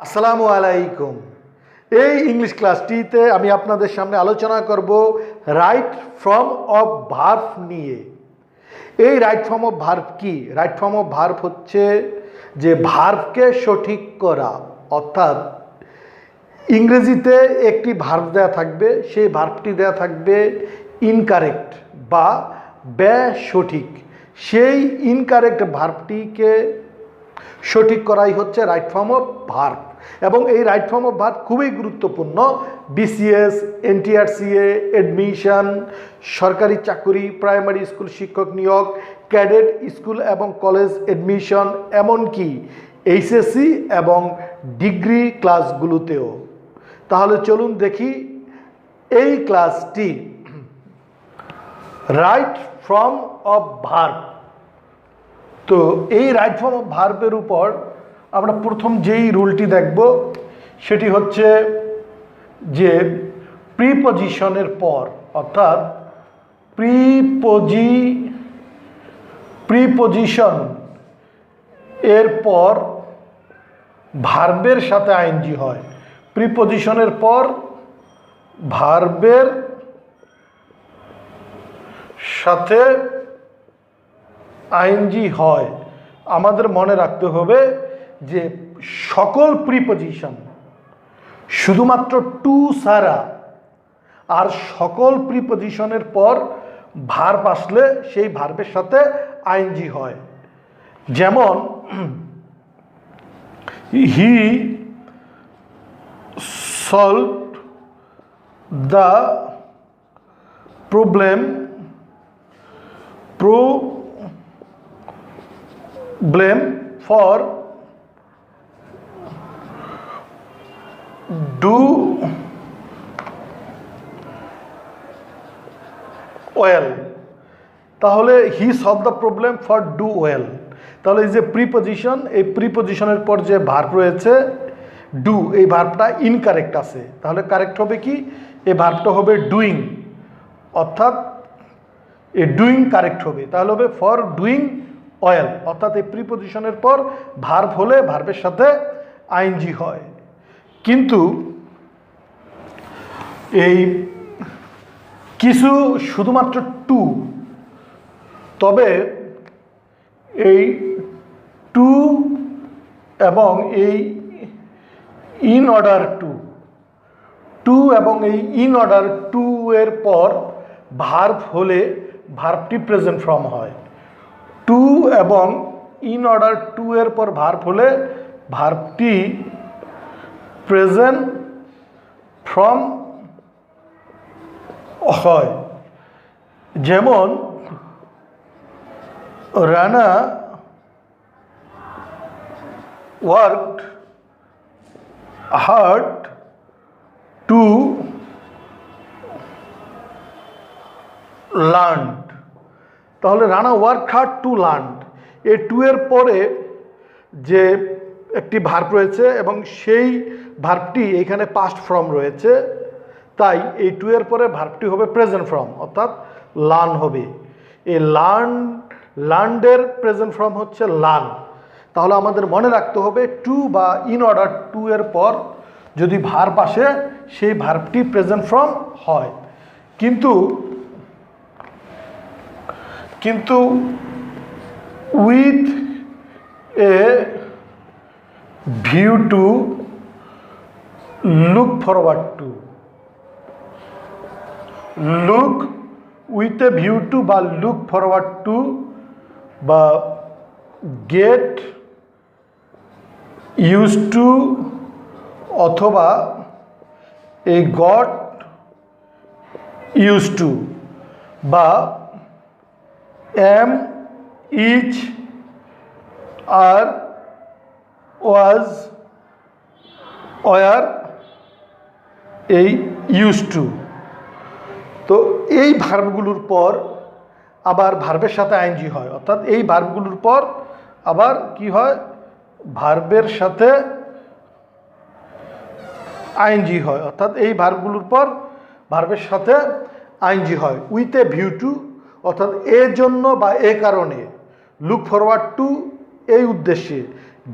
আসসালামু আলাইকুম। এই ইংলিশ ক্লাসটিতে আমি আপনাদের সামনে আলোচনা করব রাইট ফর্ম অফ ভার্ব নিয়ে। এই রাইট ফর্ম অফ ভার্ব কি? রাইট ফর্ম অফ ভার্ব হচ্ছে যে ভার্বকে সঠিক করা, অর্থাৎ ইংরেজিতে একটি ভার্ব দেয়া থাকবে, সেই ভার্বটি দেয়া থাকবে ইনকারেক্ট বা সঠিক। সেই ইনকারেক্ট ভার্বটিকে সঠিক করাই হচ্ছে রাইট ফর্ম অফ ভার্ব। এবং এই রাইট ফর্ম অফ ভার্ব খুবই গুরুত্বপূর্ণ। বিসিএস, এনটিআরসিএ, এডমিশন, সরকারি চাকুরি, প্রাইমারি স্কুল শিক্ষক নিয়োগ, ক্যাডেট স্কুল এবং কলেজ এডমিশন, এমনকি এইচএসসি এবং ডিগ্রি ক্লাসগুলোতেও। তাহলে চলুন দেখি এই ক্লাসটি রাইট ফর্ম অফ ভার্ব। তো এই রাইট ফর্ম অফ ভার্বের উপর আমরা প্রথম যেই রুলটি দেখব সেটি হচ্ছে যে প্রিপজিশনের পর, অর্থাৎ প্রিপজিশন এর পর ভার্বের সাথে আইএনজি হয়। প্রিপজিশনের পর ভার্বের সাথে আইএনজি হয়। আমাদের মনে রাখতে হবে যে সকল প্রিপজিশন, শুধুমাত্র টু ছাড়া আর সকল প্রিপজিশনের পর ভার্ব আসলে সেই ভার্বের সাথে আইএনজি হয়। যেমন he solved the problem for do well। তাহলে he solve the problem for do well. তাহলে এই যে প্রিপজিশন, এই প্রিপজিশনের পর যে ভার্ব রয়েছে ডু, এই ভার্বটা ইনকারেক্ট আছে। তাহলে কারেক্ট হবে কি? এই ভার্বটা হবে ডুইং, অর্থাৎ এই ডুইং কারেক্ট হবে। তাহলে হবে ফর ডুইং ওয়েল, অর্থাৎ এই প্রিপজিশনের পর ভার্ব হলে ভার্বের সাথে আইএনজি হয়। কিন্তু এই কিছু শুধুমাত্র টু, তবে এই টু এবং এই ইন অর্ডার টু এবং এই ইন অর্ডার টু এর পর ভার্ব হলে ভার্বটি প্রেজেন্ট ফর্ম হয়। টু এবং ইন অর্ডার টু এর পর ভার্ব হলে ভার্বটি প্রেজেন্ট ফর্ম হয়। যেমন Rana worked hard to learn. তাহলে Rana work hard to learn, এই টু এর পরে যে একটি ভার্ব রয়েছে এবং সেই ভার্বটি এখানে পাস্ট ফর্ম রয়েছে, তাই এই টু এর পরে ভার্বটি হবে প্রেজেন্ট ফর্ম, অর্থাৎ লার্ন হবে। এই লার্নডের প্রেজেন্ট ফর্ম হচ্ছে লার্ন। তাহলে আমাদের মনে রাখতে হবে টু বা ইন অর্ডার টু এর পর যদি ভার্ব আসে সেই ভার্বটি প্রেজেন্ট ফর্ম হয়। কিন্তু with a view to look forward to, look with a view to বা look forward to বা get used to অথবা এই got used to বা am, is, are, was, were, এই used to। তো এই ভার্বগুলোর পর আবার ভার্বের সাথে আইএনজি হয়, অর্থাৎ এই ভার্বগুলোর পর আবার কি হয়? ভার্বের সাথে আইএনজি হয়, অর্থাৎ এই ভার্বগুলোর পর ভার্বের সাথে আইএনজি হয়। উইথ এ ভিউ টু, অর্থাৎ এর জন্য বা এ কারণে, লুক ফরওয়ার্ড টু এই উদ্দেশ্যে,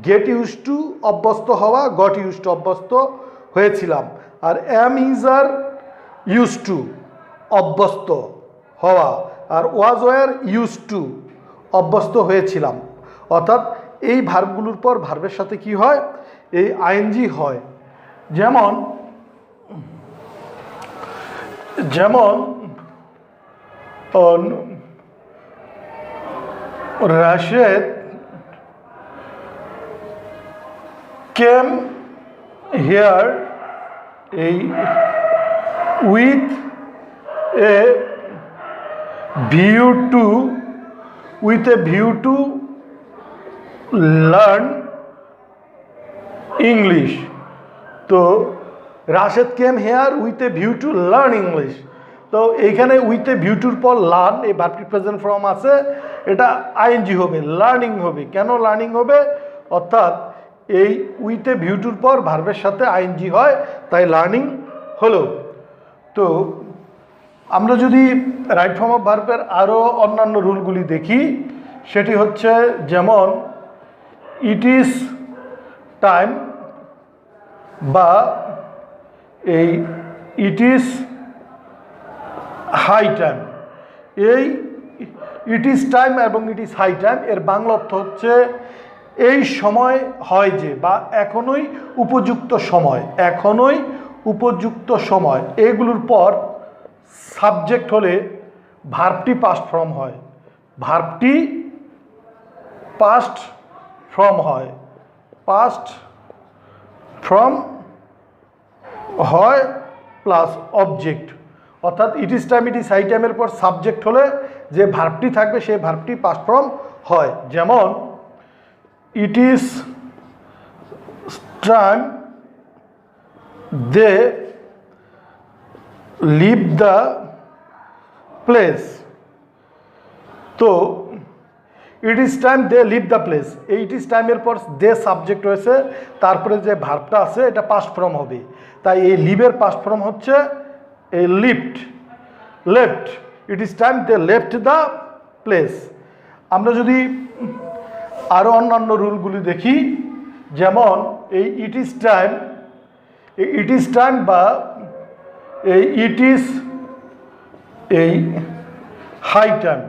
গেট ইউজ টু অভ্যস্ত হওয়া, গট ইউজ টু অভ্যস্ত হয়েছিলাম। আর am is are use to অভ্যস্ত হওয়া, আর ওয়াজ ওয়ার ইউজ টু অভ্যস্ত হয়েছিলাম। অর্থাৎ এই ভার্বগুলোর পর ভার্বের সাথে কি হয়, এই আইএনজি হয়। যেমন যেমন রাশেদ কেম হিয়ার এই with a view to learn English. তো Rashed came here with a view to learn English. তো এইখানে উইথ এ ভিউ টুর পর লার্ন, এই ভার্বটি প্রেজেন্ট ফর্ম আছে, এটা আইএনজি হবে, লার্নিং হবে। কেন লার্নিং হবে? অর্থাৎ এই উইথ এ ভিউ টুর পর ভার্বের সাথে আইএনজি হয়, তাই লার্নিং হলো। তো আমরা যদি রাইট ফর্ম অফ ভার্বের আরও অন্যান্য রুলগুলি দেখি, সেটি হচ্ছে যেমন ইট ইজ টাইম বা এই ইট ইজ হাই টাইম। এই ইট ইজ টাইম এবং ইট ইজ হাই টাইম এর বাংলা অর্থ হচ্ছে এই সময় হয় যে, বা এখনই উপযুক্ত সময়, এখনই উপযুক্ত সময়। এগুলোর পর সাবজেক্ট হলে ভার্বটি পাস্ট ফর্ম হয়, ভার্বটি পাস্ট ফর্ম হয়, পাস্ট ফর্ম হয় প্লাস অবজেক্ট। অর্থাৎ it is time it is high টাইমের পর সাবজেক্ট হলে যে ভার্বটি থাকবে সেই ভার্বটি পাস্ট ফর্ম হয়। যেমন it is time they leave the place. তো it is time they leave the place, এই ইট ইজ টাইমের পর দে সাবজেক্ট রয়েছে, তারপরে যে ভার্বটা আছে এটা পাস্ট ফর্ম হবে। তাই এই লিভের পাস্ট ফর্ম হচ্ছে এই left. It is time they left the place. আমরা যদি আরও অন্যান্য রুলগুলি দেখি, যেমন এই ইট ইজ টাইম বা এই ইট ইজ এই high time,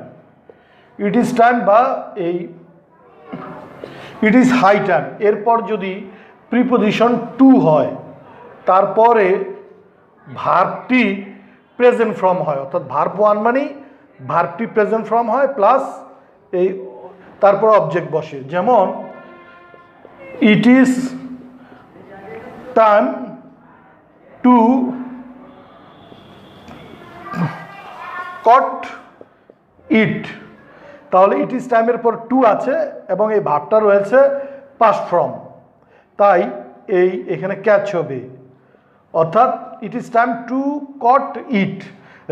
it is time বা এই ইট ইজ হাই টাইম এরপর যদি প্রিপোজিশন টু হয়, তারপরে ভার্বটি প্রেজেন্ট ফর্ম হয়। অর্থাৎ ভার্ব ওয়ান মানে ভার্বটি প্রেজেন্ট ফর্ম হয় প্লাস এই তারপর অবজেক্ট বসে। যেমন it is time to caught ইট। তাহলে ইট ইজ টাইমের পর টু আছে এবং এই ভার্বটা রয়েছে পাস্ট ফর্ম, তাই এই এখানে ক্যাচ হবে। অর্থাৎ it is time to caught it,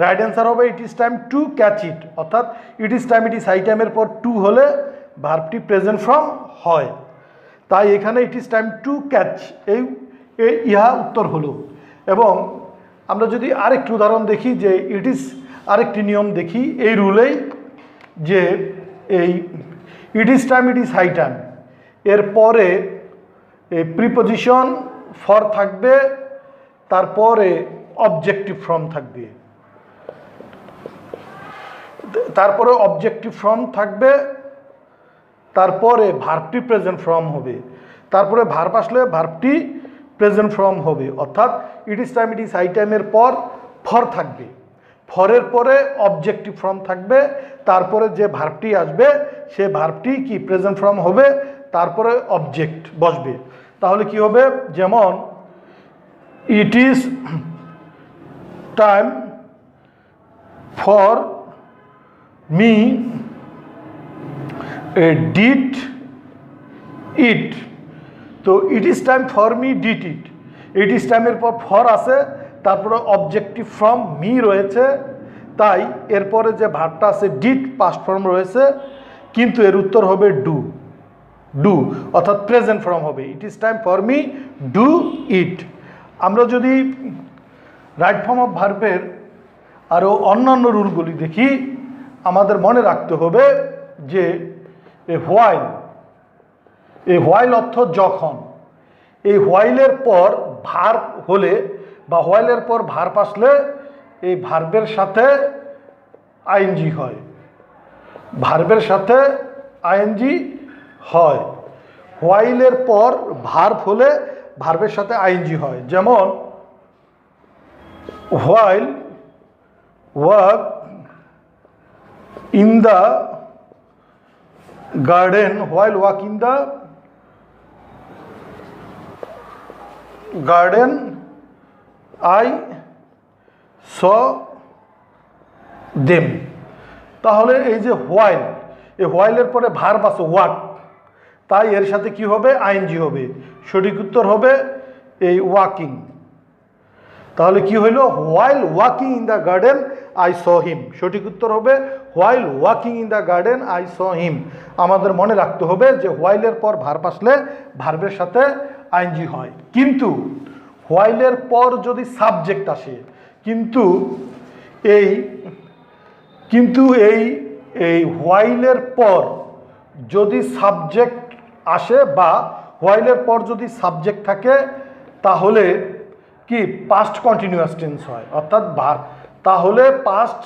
right answer হবে it is time to catch it. অর্থাৎ it is time it is high টাইমের পর টু হলে ভার্বটি প্রেজেন্ট ফর্ম হয়, তাই এখানে ইট ইজ টাইম টু ক্যাচ, এই ইহা উত্তর হলো। এবং আমরা যদি আরেকটি উদাহরণ দেখি, যে ইট ইজ আরেকটি নিয়ম দেখি এই রুলেই, যে এই it is time it is high time এরপরে এই প্রিপোজিশন ফর থাকবে, তারপরে অবজেক্টিভ ফর্ম থাকবে, তারপরে অবজেক্টিভ ফর্ম থাকবে, তারপরে ভার্বটি প্রেজেন্ট ফর্ম হবে, তারপরে ভার্ব আসলে ভার্বটি প্রেজেন্ট ফর্ম হবে। অর্থাৎ it is time it is high টাইমের পর ফর থাকবে, ফরের পরে অবজেক্টিভ ফর্ম থাকবে, তারপরে যে ভার্বটি আসবে সে ভার্বটি কি প্রেজেন্ট ফর্ম হবে, তারপরে অবজেক্ট বসবে। তাহলে কি হবে? যেমন it is time for me did it. তো it is time for me did it, it is টাইমের পর ফর আছে, তারপরে অবজেক্টিভ ফর্ম মি রয়েছে, তাই এরপরে যে ভার্বটা আছে ডিড পাস্ট ফর্ম রয়েছে, কিন্তু এর উত্তর হবে ডু, অর্থাৎ প্রেজেন্ট ফর্ম হবে। It is time for me do it. আমরা যদি রাইট ফর্ম অফ ভার্বের আরও অন্যান্য রুলগুলি দেখি, আমাদের মনে রাখতে হবে যে এই হোয়াইল অর্থ যখন, এই হোয়াইলের পর ভার্ব হলে বা হোয়াইলের পর ভার্ব আসলে এই ভার্বের সাথে আইএনজি হয়, ভার্বের সাথে আইএনজি হয়। হোয়াইলের পর ভার্ব হলে ভার্বের সাথে আইএনজি হয়। যেমন while walk in the garden, while walk in the garden I saw them. তাহলে এই যে হোয়াইল, এই হোয়াইলের পরে ভার্ব আছে ওয়াক, তাই এর সাথে কি হবে? আইএনজি হবে। সঠিক উত্তর হবে এই ওয়াকিং। তাহলে কি হইল? While walking in the garden I saw him. সঠিক উত্তর হবে while walking in the garden I saw him. আমাদের মনে রাখতে হবে যে হোয়াইলের পর ভার্ব আসলে ভার্বের সাথে আইএনজি হয়। কিন্তু হোয়াইলের পর যদি সাবজেক্ট আসে, কিন্তু এই হোয়াইলের পর যদি সাবজেক্ট আসে বা হোয়াইলের পর যদি সাবজেক্ট থাকে, তাহলে কি পাস্ট কন্টিনিউয়াস টেন্স হয়, অর্থাৎ তাহলে পাস্ট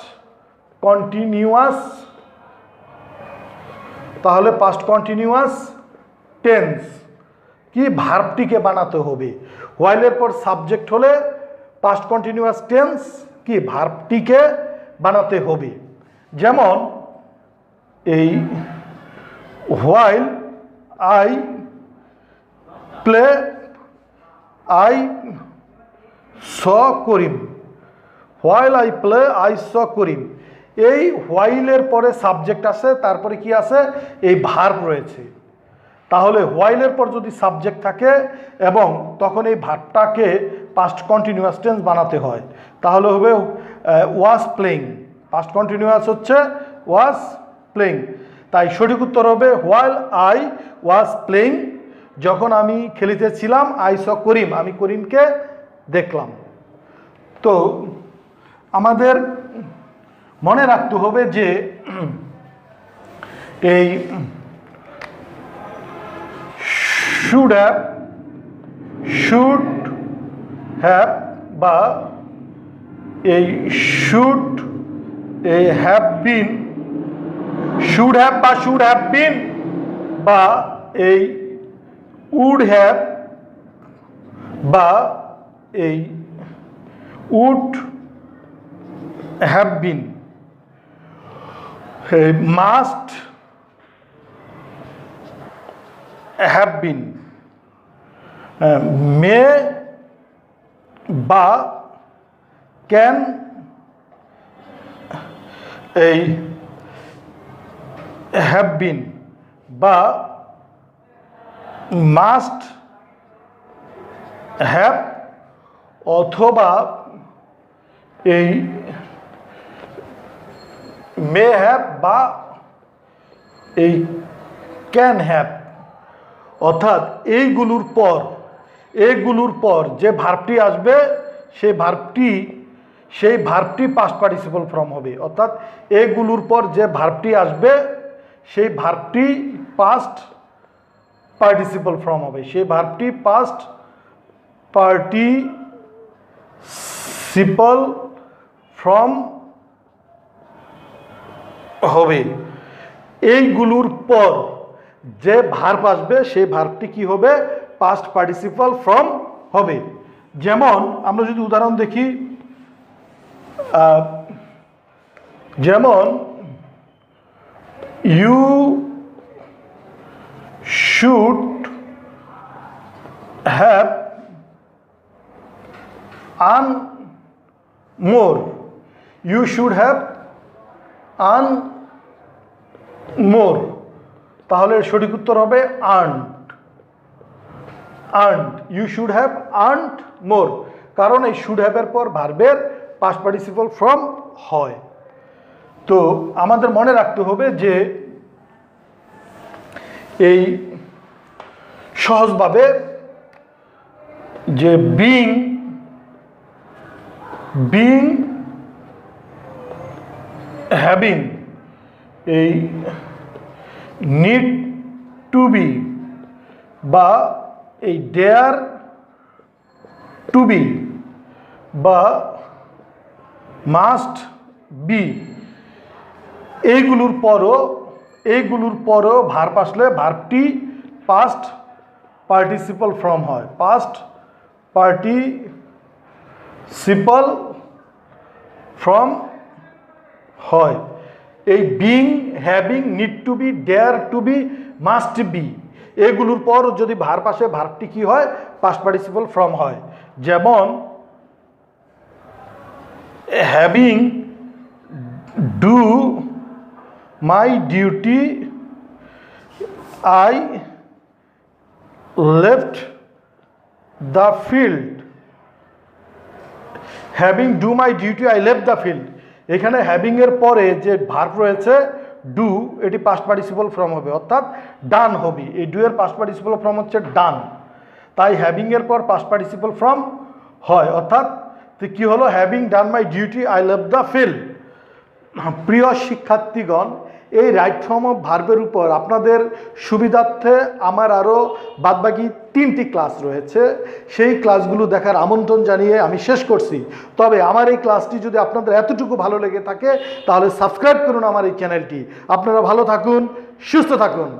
কন্টিনিউয়াস টেন্স কি ভার্বটিকে বানাতে হবে। হোয়াইলের পর সাবজেক্ট হলে পাস্ট কন্টিনিউয়াস টেন্স কি ভার্বটিকে বানাতে হবে। যেমন এই while I play I saw Karim, while I play I saw Karim, এই হোয়াইলের পরে সাবজেক্ট আছে, তারপরে কি আছে? এই ভার্ব রয়েছে। তাহলে হোয়াইলের পর যদি সাবজেক্ট থাকে এবং তখন এই ভার্বটাকে পাস্ট কন্টিনিউয়াস টেন্স বানাতে হয়, তাহলে হবে ওয়াজ প্লেইং। পাস্ট কন্টিনিউয়াস হচ্ছে ওয়াজ প্লেইং। তাই সঠিক উত্তর হবে হোয়াইল আই ওয়াজ প্লেইং, যখন আমি খেলিতেছিলাম, আই স করিম, আমি করিমকে দেখলাম। তো আমাদের মনে রাখতে হবে যে এই শুড হ্যাভ বা এই should have been, should have বা শুড হ্যাভ বিন বা এই উড হ্যাভ বা এই would have been, must have been, may বা ক্যান এই হ্যাভ বিন বা মাস্ট হ্যাভ, অথবা এই মে হ্যাভ বা এই ক্যান হ্যাভ। অর্থাৎ এইগুলোর পর যে ভার্বটি আসবে সেই ভার্বটি পাস্ট পার্টিসিপল ফর্ম হবে। অর্থাৎ এগুলোর পর যে ভার্বটি আসবে সেই ভার্বটি পাস্ট পার্টিসিপল ফর্ম হবে, সেই ভার্বটি পাস্ট পার্টিসিপল ফর্ম হবে। এইগুলোর পর যে ভার্ব আসবে সেই ভার্বটি কি হবে? পাস্ট পার্টিসিপল ফর্ম হবে। যেমন আমরা যদি উদাহরণ দেখি, যেমন you should have earn more, you should have earn more. তাহলে সঠিক উত্তর হবে earned, you should have earned more, কারণ এই শুড হ্যাভের পর ভার্বের পাস্ট পার্টিসিপল ফর্ম হয়। তো আমাদের মনে রাখতে হবে যে এই সহজভাবে যে বিং, হ্যাভিং, এই নিড টু বি, বা এই ডেয়ার টু বি বা মাস্ট বি এইগুলোর পরও ভার্ব আসলে ভার্বটি পাস্ট পার্টিসিপল ফর্ম হয়, পাস্ট পার্টিসিপল ফর্ম হয়। এই being, having, need to be, dare to be, must be এগুলোর পর যদি ভার্ব আসে ভার্বটি কি হয়? পাস্ট পার্টিসিপল ফর্ম হয়। যেমন having do my duty I left the field. Having do my duty I left the field, এখানে হ্যাভিং এর পরে যে ভার্ব রয়েছে ডু, এটি পাস্ট পার্টিসিপল ফর্ম হবে, অর্থাৎ ডান হবে। এই ডু এর পাস্ট পার্টিসিপল ফর্ম হচ্ছে ডান, তাই হ্যাভিং এর পর পাস্ট পার্টিসিপল ফর্ম হয়, অর্থাৎ কি হলো? Having done my duty I left the field. প্রিয় শিক্ষার্থীগণ, এই রাইট ফর্ম অফ ভার্বের উপর আপনাদের সুবিধার্থে আমার আরও বাদবাকি 3টি ক্লাস রয়েছে, সেই ক্লাসগুলো দেখার আমন্ত্রণ জানিয়ে আমি শেষ করছি। তবে আমার এই ক্লাসটি যদি আপনাদের এতটুকু ভালো লেগে থাকে তাহলে সাবস্ক্রাইব করুন আমার এই চ্যানেলটি। আপনারা ভালো থাকুন, সুস্থ থাকুন।